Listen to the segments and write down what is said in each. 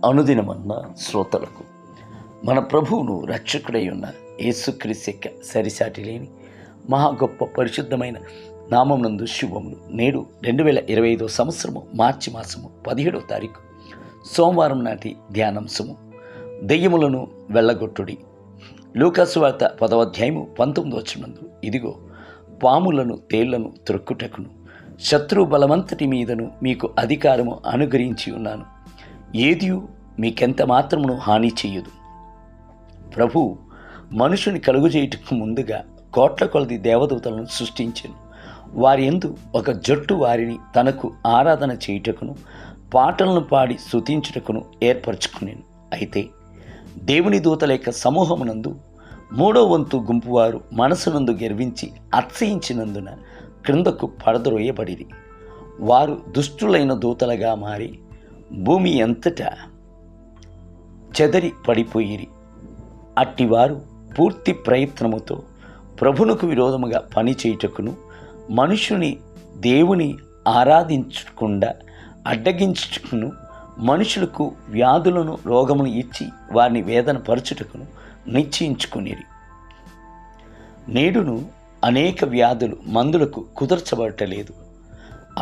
అనుదినమన్న శ్రోతలకు మన ప్రభువును రక్షకుడై ఉన్న యేసుక్రీస్తు యొక్క సరిసాటి లేని మహా గొప్ప పరిశుద్ధమైన నామమునందు శుభములు. నేడు 2025 సంవత్సరము మార్చి మాసము 17వ తారీఖు సోమవారం నాటి ధ్యానాంశము దెయ్యములను వెళ్ళగొట్టుడి. లూకాసు వార్త 10వ అధ్యాయము 19వ వచనమందు, ఇదిగో పాములను తేళ్లను త్రొక్కుటకును శత్రు బలమంతటి మీదను మీకు అధికారము అనుగ్రహించి ఉన్నాను, ఏదియు మీకెంత మాత్రమును హాని చెయ్యదు. ప్రభు మనుషుని కలుగుచేయుటకు ముందుగా కోట్ల కొలది దేవదూతలను సృష్టించెను. వారి యందు ఒక జట్టు వారిని తనకు ఆరాధన చేయుటకును పాటలను పాడి స్తుతించుటకును ఏర్పరచుకునేను. అయితే దేవుని దూతల యొక్క సమూహమునందు 3వ వంతు గుంపు వారు మనసునందు గర్వించి అతిశయించినందున క్రిందకు పడద్రోయబడిరి. వారు దుష్టులైన దూతలుగా మారి భూమి అంతటా చెదరి పడిపోయిరి. అట్టివారు పూర్తి ప్రయత్నముతో ప్రభునకు విరోధముగా పనిచేయుటకును మనుషుని దేవుని ఆరాధించకుండా అడ్డగించుటకును మనుషులకు వ్యాధులను రోగమును ఇచ్చి వారిని వేదన పరచుటకును నిశ్చయించుకునిరి. నేడును అనేక వ్యాధులు మందులకు కుదర్చబడటలేదు.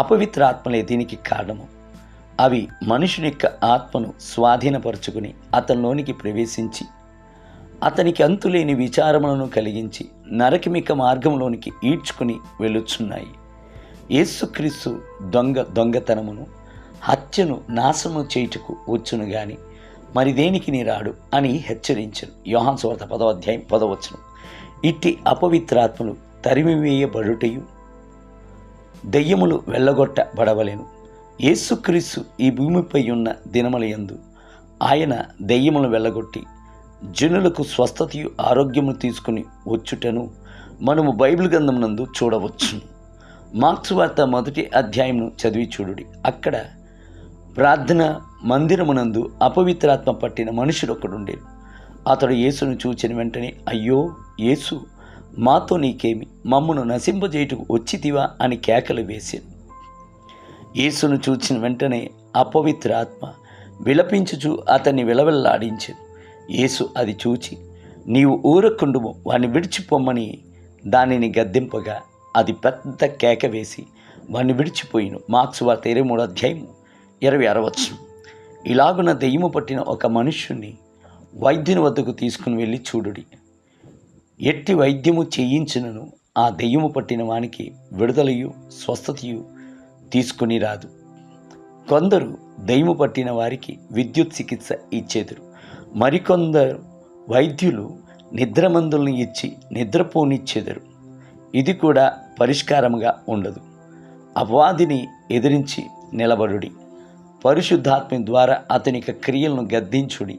అపవిత్ర ఆత్మలే దీనికి కారణము. అవి మనుషుని యొక్క ఆత్మను స్వాధీనపరుచుకుని అతనిలోనికి ప్రవేశించి అతనికి అంతులేని విచారములను కలిగించి నరకమిక మార్గంలోనికి ఈడ్చుకుని వెళ్ళుచున్నాయి. యేసుక్రీస్తు దొంగతనమును హత్యను నాశనము చేయుటకు వచ్చును గాని మరి దేనికి నీ రాడు అని హెచ్చరించను. యోహాను సువార్త 10వ అధ్యాయం 10వ వచనం. ఇట్టి అపవిత్రాత్మలు తరిమివేయబడుటయు దెయ్యములు వెళ్ళగొట్టబడవలెను. యేసుక్రీస్తు ఈ భూమిపై ఉన్న దినములయందు ఆయన దెయ్యములను వెళ్ళగొట్టి జనులకు స్వస్థతయు ఆరోగ్యము తీసుకుని వచ్చుటను మనము బైబిల్ గ్రంథమునందు చూడవచ్చును. మార్క్సు వార్త 1వ అధ్యాయమును చదివి చూడుడి. అక్కడ ప్రార్థన మందిరమునందు అపవిత్రాత్మ పట్టిన మనుషుడు ఒకడుండేను. అతడు యేసును చూచిన వెంటనే, అయ్యో యేసు, మాతో నీకేమి, మమ్మను నశింపజేయుటకు వచ్చితివా అని కేకలు వేసాను. యేసును చూచిన వెంటనే అపవిత్ర ఆత్మ విలపించుచు అతన్ని విలవిల్లాడించాను. యేసు అది చూచి, నీవు ఊరకుండుము, వాణ్ణి విడిచిపోమ్మని దానిని గద్దింపగా అది పెద్ద కేక వేసి వాణ్ణి విడిచిపోయిను. మార్క్సు వార్త 23వ అధ్యాయం 26వ వచనం. ఇలాగున దెయ్యము పట్టిన ఒక మనుష్యుణ్ణి వైద్యుని వద్దకు తీసుకుని వెళ్ళి చూడుడి. ఎట్టి వైద్యము చేయించినను ఆ దెయ్యము పట్టిన వానికి విడుదలయు స్వస్థతయు తీసుకుని రాదు. కొందరు దెయ్యము పట్టిన వారికి విద్యుత్ చికిత్స ఇచ్చేదురు. మరికొందరు వైద్యులు నిద్రమందులను ఇచ్చి నిద్రపోనిచ్చేదరు. ఇది కూడా పరిష్కారముగా ఉండదు. అపవాదిని ఎదిరించి నిలబడుడి. పరిశుద్ధాత్మ ద్వారా అతని యొక్క క్రియలను గద్దించుడి.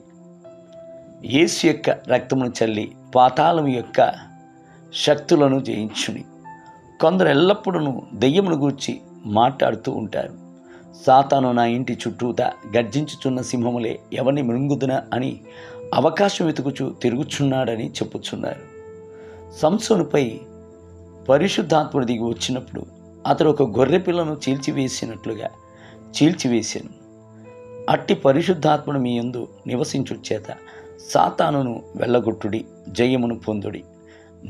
యేసు యొక్క రక్తమును చల్లి పాతాళం యొక్క శక్తులను జయించుడి. కొందరు ఎల్లప్పుడూ దెయ్యమును గూర్చి మాట్లాడుతూ ఉంటారు. సాతాను నా ఇంటి చుట్టూతా గర్జించుచున్న సింహములే ఎవరిని మృంగుదునా అని అవకాశం వెతుకుచూ తిరుగుచున్నాడని చెప్పుచున్నారు. సంసోనుపై పరిశుద్ధాత్ముడు దిగి వచ్చినప్పుడు అతడు ఒక గొర్రె పిల్లను చీల్చివేసినట్లుగా చీల్చివేశాను. అట్టి పరిశుద్ధాత్ముడు మీ యందు నివసించు చేత సాతానును వెళ్ళగొట్టుడి, జయమును పొందుడి.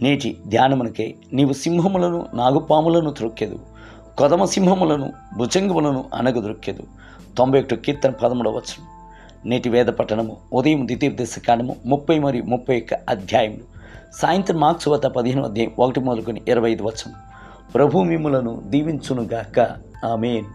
నేటి ధ్యానమునకై నీవు సింహములను నాగుపాములను త్రొక్కెదు, కొదమ సింహములను భుజంగములను అనగదొక్కెదు. 91 కీర్తన 13వ వచనం. నేటి వేద పఠనము ఉదయం ద్వితీయోపదేశ కాండము 30 మరియు 31 అధ్యాయములు, సాయంత్రం మార్క్సు వార్త 15వ అధ్యాయం 1 మొదలుకొని 25 వచనం. ప్రభు మిమ్ములను దీవించునుగాక. ఆమేన్.